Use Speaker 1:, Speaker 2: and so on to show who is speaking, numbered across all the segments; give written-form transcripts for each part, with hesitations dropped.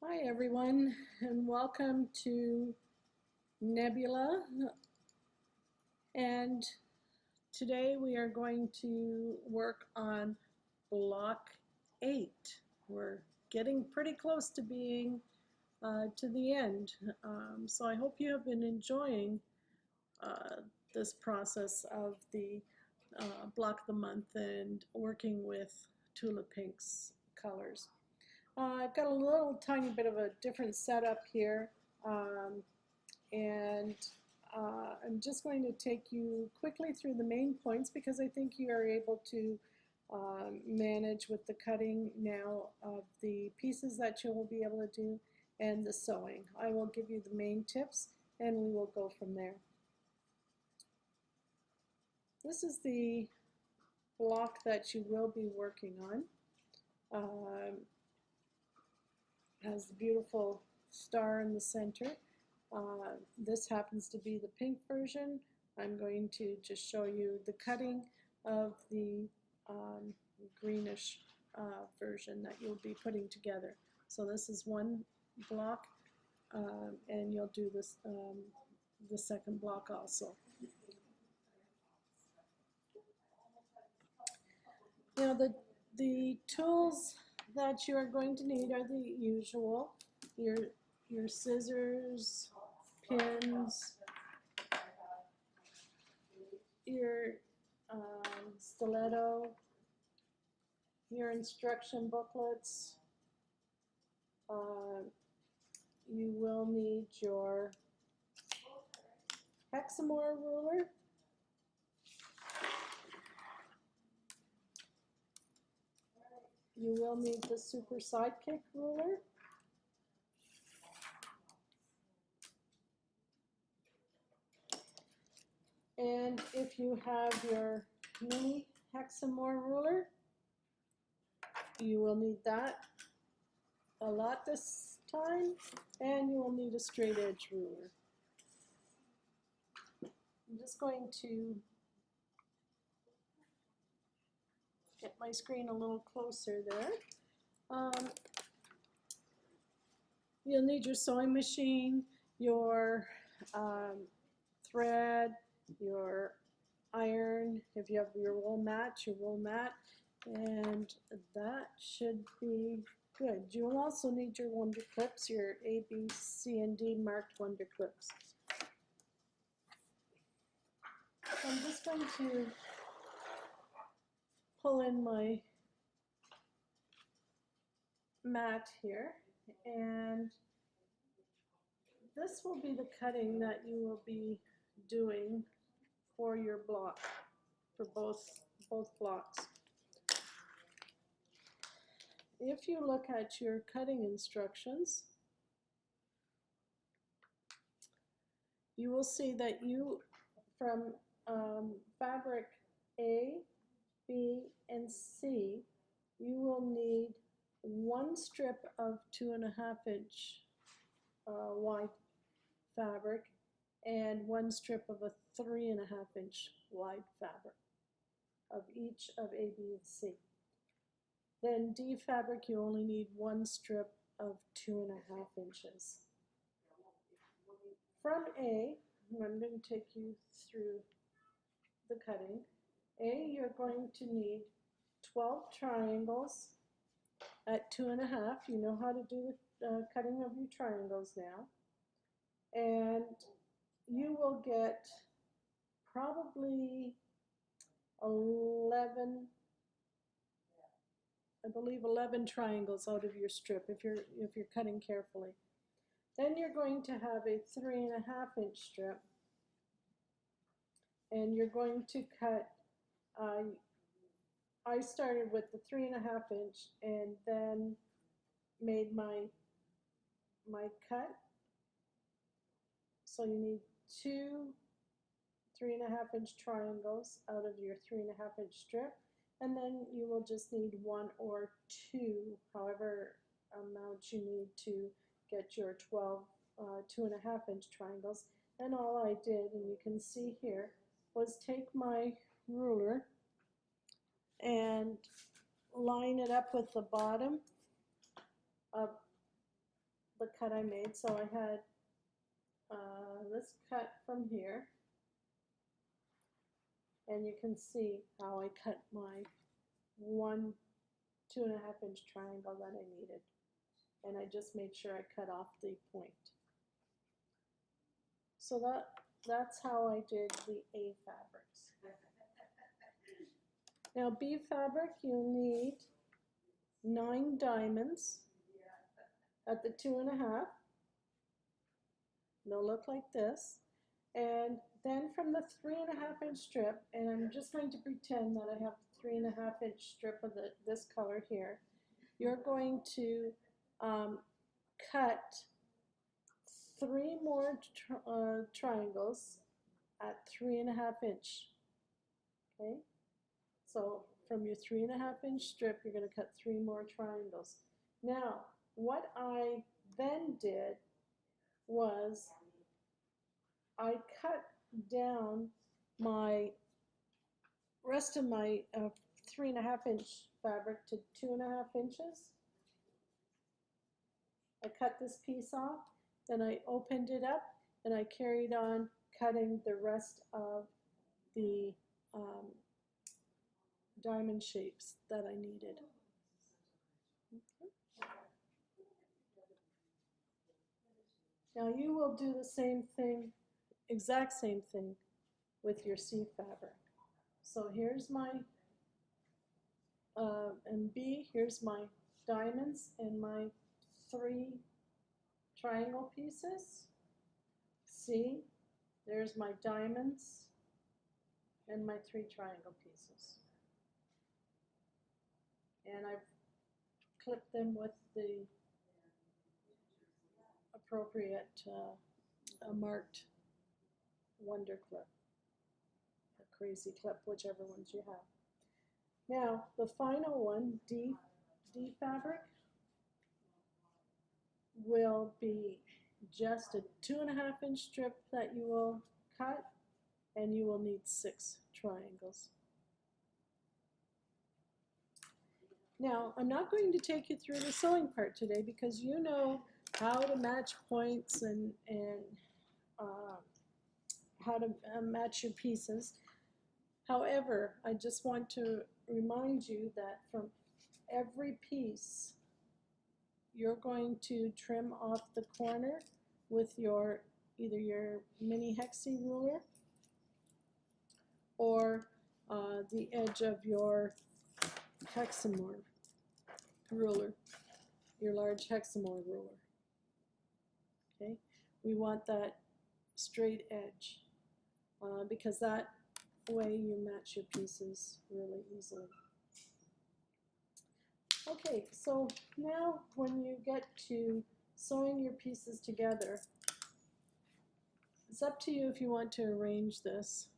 Speaker 1: Hi everyone, and welcome to Nebula. And today we are going to work on block 8. We're getting pretty close to being to the end. So I hope you have been enjoying this process of the block of the month and working with Tulip Pink's colors. I've got a little tiny bit of a different setup here, and I'm just going to take you quickly through the main points because I think you are able to manage with the cutting now of the pieces that you will be able to do and the sewing. I will give you the main tips and we will go from there. This is the block that you will be working on. Has the beautiful star in the center. This happens to be the pink version. I'm going to just show you the cutting of the greenish version that you'll be putting together. So this is one block, and you'll do this the second block also. You know, the tools that you are going to need are the usual, your scissors, pins, your stiletto, your instruction booklets. You will need your hexamore ruler. You will need the super sidekick ruler. And if you have your mini hexamore ruler, you will need that a lot this time, and you will need a straight edge ruler. I'm just going to get my screen a little closer there. You'll need your sewing machine, your thread, your iron, if you have your wool mat, and that should be good. You will also need your wonder clips, your A, B, C, and D marked wonder clips. I'm just going to pull in my mat here, and this will be the cutting that you will be doing for your block, for both blocks. If you look at your cutting instructions, you will see that you, from fabric A, B, and C, you will need one strip of 2.5 inch wide fabric and one strip of a 3.5 inch wide fabric of each of A, B, and C. Then D fabric, you only need one strip of 2.5 inches. From A, I'm going to take you through the cutting. A, you're going to need 12 triangles at 2.5. You know how to do the cutting of your triangles now. And you will get probably 11, I believe 11 triangles out of your strip if you're cutting carefully. Then you're going to have a 3.5 inch strip, and you're going to cut, I started with the 3.5 inch and then made my cut. So you need two 3.5 inch triangles out of your 3.5 inch strip, and then you will just need one or two, however amount you need to get your 12 2.5 inch triangles. And all I did, and you can see here, was take my ruler and line it up with the bottom of the cut I made. So I had this cut from here, and you can see how I cut my 1 2.5-inch triangle that I needed, and I just made sure I cut off the point. So that's how I did the A fabrics. Now B fabric, you'll need 9 diamonds at the 2.5. They'll look like this. And then from the 3.5-inch strip, and I'm just going to pretend that I have the 3.5-inch strip of this color here, you're going to cut 3 more triangles at 3.5-inch. Okay, so from your 3.5-inch strip, you're going to cut 3 more triangles. Now, what I then did was I cut down my rest of my 3.5-inch fabric to 2.5 inches. I cut this piece off, then I opened it up, and I carried on cutting the rest of the diamond shapes that I needed. Okay. Now you will do the same thing, exact same thing, with your C fabric. So here's my, and B, here's my diamonds and my 3 triangle pieces. C, there's my diamonds and my 3 triangle pieces. And I've clipped them with the appropriate marked wonder clip, a crazy clip, whichever ones you have. Now the final one, D fabric, will be just a 2.5-inch strip that you will cut, and you will need 6 triangles. Now, I'm not going to take you through the sewing part today because you know how to match points and how to match your pieces. However, I just want to remind you that from every piece, you're going to trim off the corner with your either your mini hexie ruler or the edge of your hexamore ruler, your large hexamore ruler. Okay, we want that straight edge because that way you match your pieces really easily. Okay, so now when you get to sewing your pieces together, it's up to you if you want to arrange this.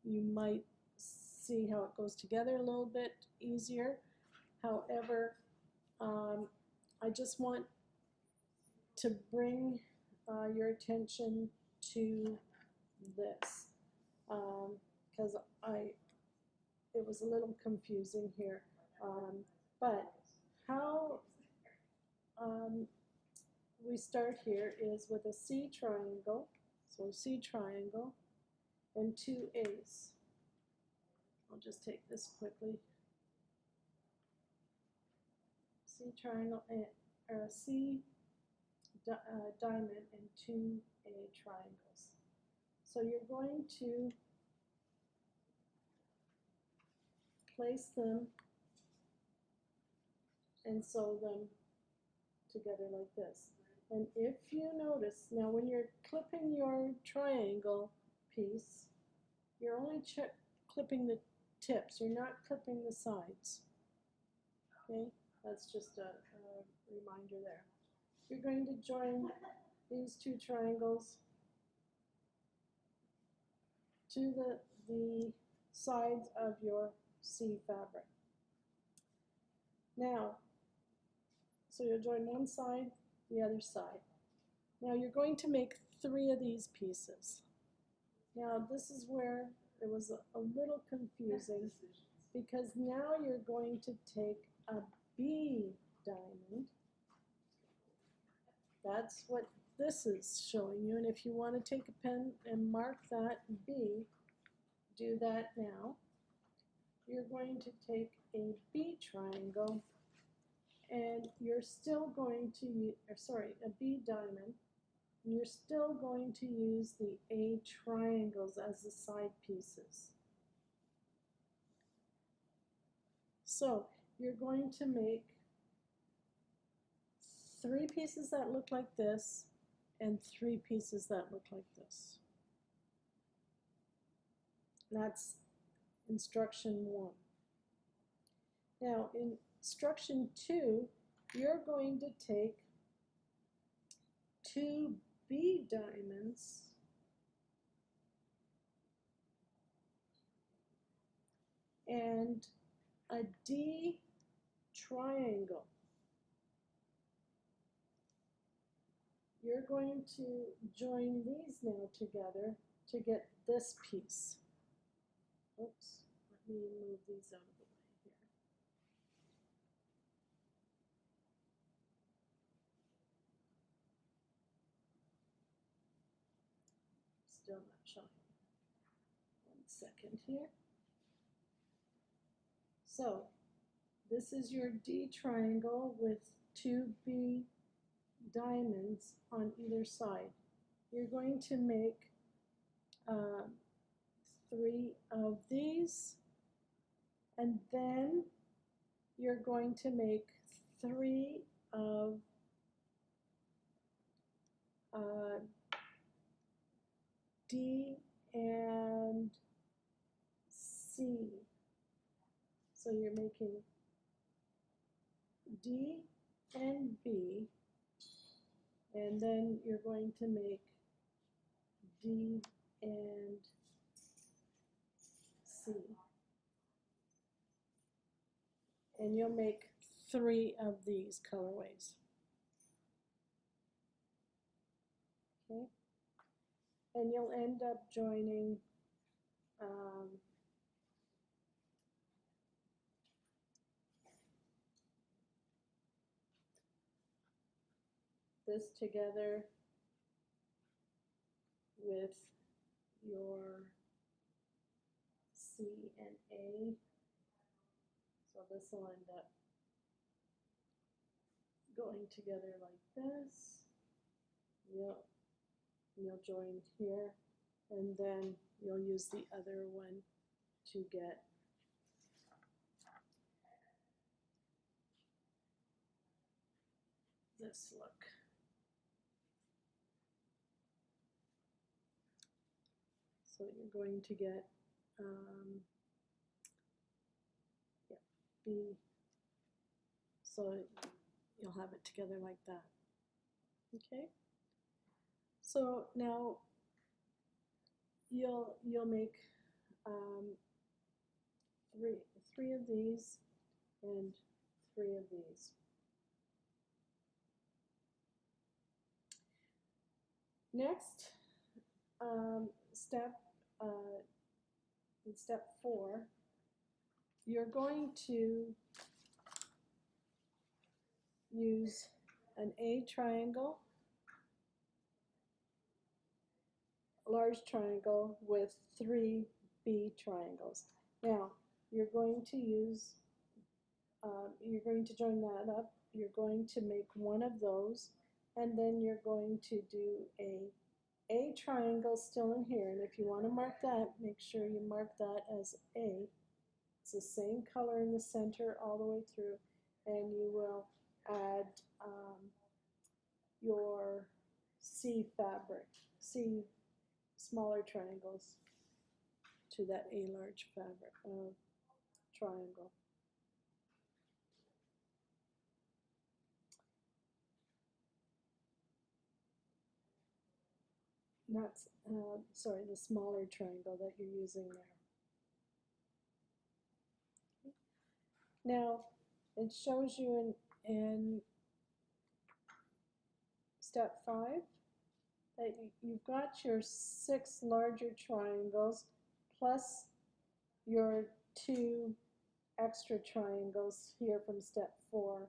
Speaker 1: You might see how it goes together a little bit easier. However, I just want to bring your attention to this because it was a little confusing here. But how we start here is with a C triangle, so C triangle and 2 A's. I'll just take this quickly. C triangle and C diamond and 2 A triangles. So you're going to place them and sew them together like this. And if you notice, now when you're clipping your triangle piece, you're only clipping the tips, you're not clipping the sides. Okay, that's just a reminder there. You're going to join these 2 triangles to the sides of your C fabric. Now, so you'll join one side, the other side. Now you're going to make 3 of these pieces. Now this is where it was a little confusing because now you're going to take a B diamond That's what this is showing you. And if you want to take a pen and mark that B, do that now. You're going to take a B triangle, and you're still going to use, a B diamond, and you're still going to use the A triangles as the side pieces. So you're going to make 3 pieces that look like this and 3 pieces that look like this. That's instruction 1. Now in instruction 2, you're going to take 2 B diamonds and a D triangle. You're going to join these now together to get this piece. Oops, let me move these out of the way here. Still not showing. 1 second here. So this is your D triangle with 2 B diamonds on either side. You're going to make 3 of these, and then you're going to make 3 of D and C. So you're making D and B, and then you're going to make D and C. And you'll make 3 of these colorways. Okay? And you'll end up joining this together with your C and A. So this will end up going together like this. You'll join here, and then you'll use the other one to get this look. So you're going to get B, so you'll have it together like that. Okay? So now you'll make 3 of these and 3 of these. Next, in step 4, you're going to use an A triangle, a large triangle with 3 B triangles. Now, you're going to use, you're going to join that up, you're going to make 1 of those, and then you're going to do a triangle still in here, and if you want to mark that, make sure you mark that as A. It's the same color in the center all the way through, and you will add your C fabric, C smaller triangles to that A large fabric triangle. Not, sorry, the smaller triangle that you're using there. Now, it shows you in step 5 that you've got your 6 larger triangles plus your 2 extra triangles here from step 4.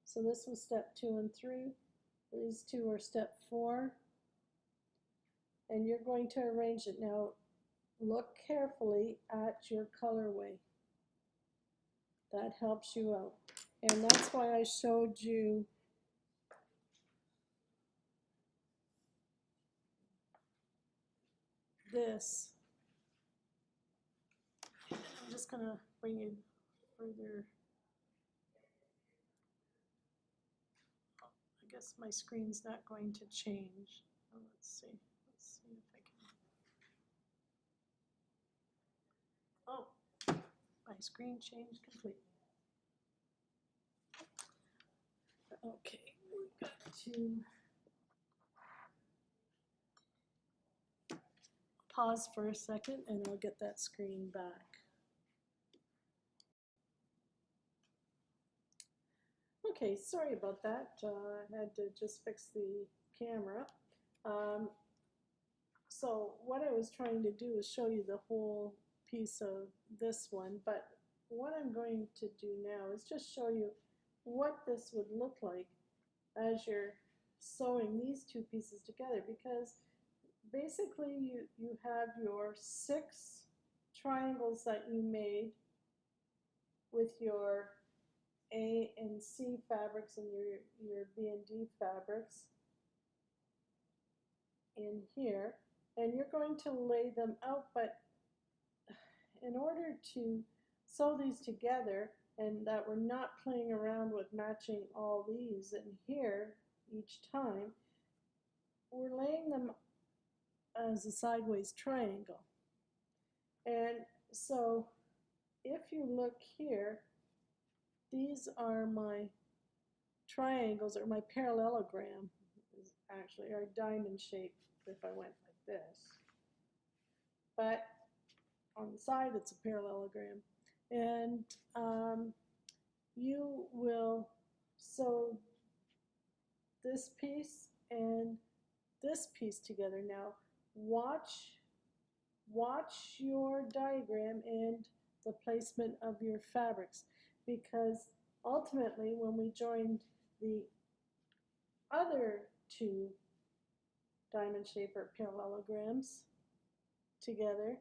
Speaker 1: So this was step 2 and 3. These two are step 4. And you're going to arrange it. Now, look carefully at your colorway. That helps you out. And that's why I showed you this. I'm just going to bring you further. I guess my screen's not going to change. Oh, let's see. Let's see if I can. Oh, my screen changed completely. Okay, we've got to pause for a second and I'll get that screen back. Okay, sorry about that. I had to just fix the camera. So what I was trying to do is show you the whole piece of this one, but what I'm going to do now is just show you what this would look like as you're sewing these two pieces together, because basically you have your 6 triangles that you made with your A and C fabrics and your B and D fabrics in here, and you're going to lay them out, but in order to sew these together and that we're not playing around with matching all these in here each time, we're laying them as a sideways triangle. And so if you look here, these are my triangles, or my parallelogram is actually, or diamond shape if I went like this. But on the side it's a parallelogram. And you will sew this piece and this piece together. Now watch your diagram and the placement of your fabrics, because ultimately when we joined the other 2 diamond shape or parallelograms together,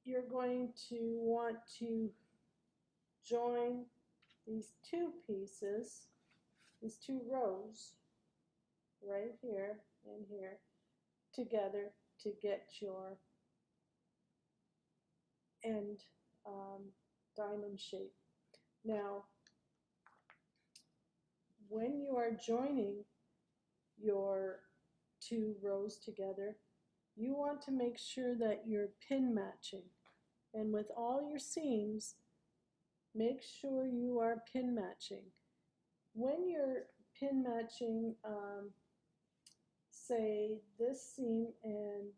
Speaker 1: you're going to want to join these 2 pieces, these 2 rows right here and here together to get your end diamond shape. Now, when you are joining your 2 rows together, you want to make sure that you're pin matching. And with all your seams, make sure you are pin matching. When you're pin matching, say this seam and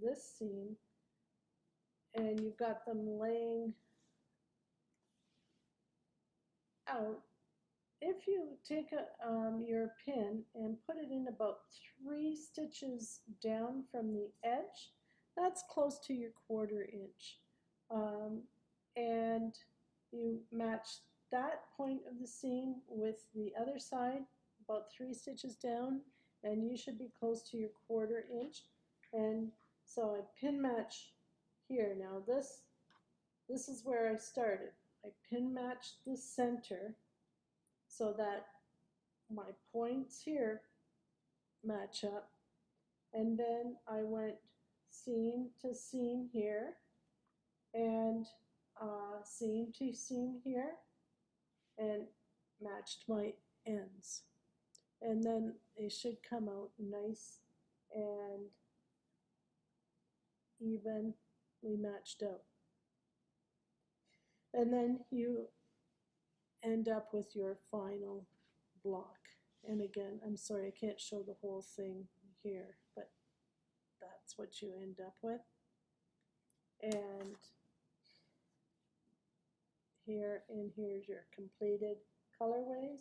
Speaker 1: this seam, and you've got them laying out, if you take your pin and put it in about 3 stitches down from the edge, that's close to your 1/4 inch. And you match that point of the seam with the other side, about 3 stitches down, and you should be close to your 1/4 inch. And so I pin match here. Now this is where I started. I pin matched the center so that my points here match up, and then I went seam to seam here and seam to seam here and matched my ends, and then they should come out nice and evenly matched out. And then you end up with your final block. And again, I'm sorry I can't show the whole thing here, but that's what you end up with. And here's your completed colorways.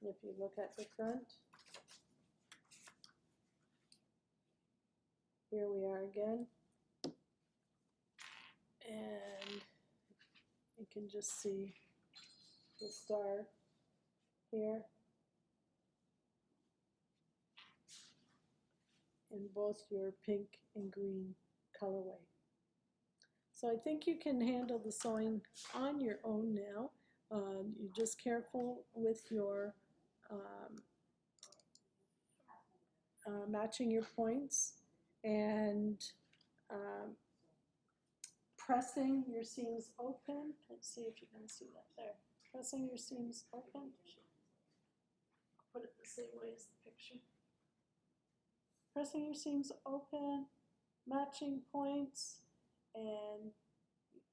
Speaker 1: If you look at the front, here we are again. And you can just see the star here. in both your pink and green colorway. So I think you can handle the sewing on your own now. You're just careful with your matching your points and um, pressing your seams open. Let's see if you can see that there. Pressing your seams open. Put it the same way as the picture. Pressing your seams open, matching points, and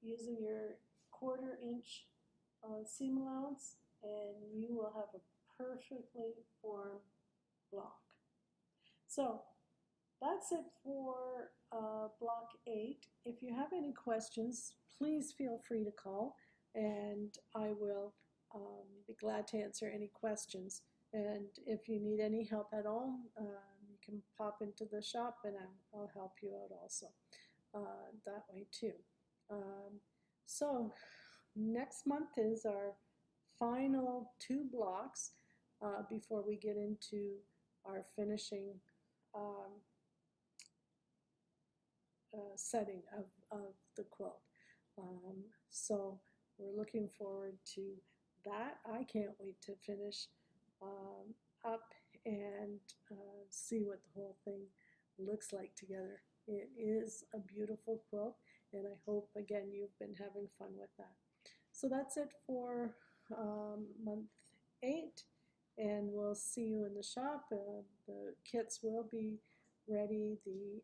Speaker 1: using your 1/4 inch seam allowance, and you will have a perfectly formed block. So that's it for block 8. If you have any questions, please feel free to call, and I will be glad to answer any questions. And if you need any help at all, you can pop into the shop and I'll help you out also that way too. So next month is our final 2 blocks before we get into our finishing setting of the quilt. So we're looking forward to that. I can't wait to finish up and see what the whole thing looks like together. It is a beautiful quilt, and I hope again you've been having fun with that. So that's it for month 8, and we'll see you in the shop. The kits will be ready the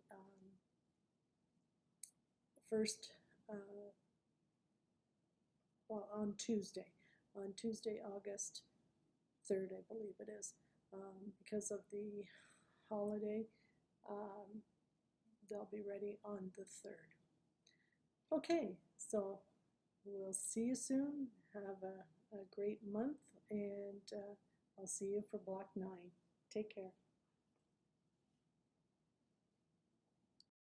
Speaker 1: first, well, on Tuesday, August 3rd, I believe it is, because of the holiday. They'll be ready on the 3rd. Okay, so we'll see you soon. Have a great month, and I'll see you for block 9. Take care.